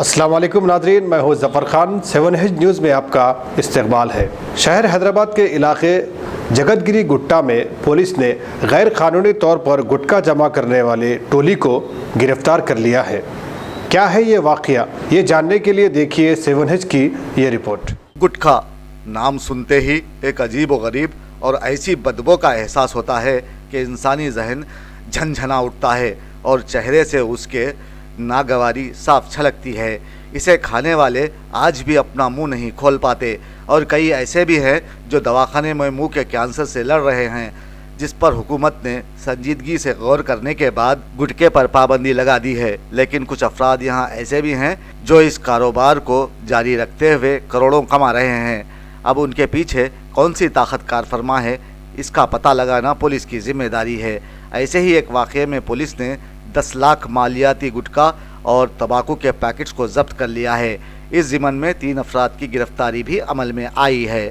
अस्सलाम वालेकुम नाज़रीन, मैं हूँ ज़फ़र खान। 7 हिज न्यूज़ में आपका इस्तकबाल है। शहर हैदराबाद के इलाके जगतगिरी गुट्टा में पुलिस ने गैर कानूनी तौर पर गुटखा जमा करने वाली टोली को गिरफ्तार कर लिया है। क्या है ये वाक़या, ये जानने के लिए देखिए 7 हिज की ये रिपोर्ट। गुटखा नाम सुनते ही एक अजीब व गरीब और ऐसी बदबू का एहसास होता है कि इंसानी जहन झनझना उठता है और चेहरे से उसके नागवारी साफ छलकती है। इसे खाने वाले आज भी अपना मुंह नहीं खोल पाते और कई ऐसे भी हैं जो दवाखाने में मुंह के कैंसर से लड़ रहे हैं, जिस पर हुकूमत ने संजीदगी से गौर करने के बाद गुटखे पर पाबंदी लगा दी है। लेकिन कुछ अफराद यहाँ ऐसे भी हैं जो इस कारोबार को जारी रखते हुए करोड़ों कमा रहे हैं। अब उनके पीछे कौन सी ताकत कार फरमा है, इसका पता लगाना पुलिस की जिम्मेदारी है। ऐसे ही एक वाक़ये में पुलिस ने 10 लाख मालियाती गुटखा और तंबाकू के पैकेट्स को जब्त कर लिया है। इस ज़िमन में 3 अफराद की गिरफ्तारी भी अमल में आई है।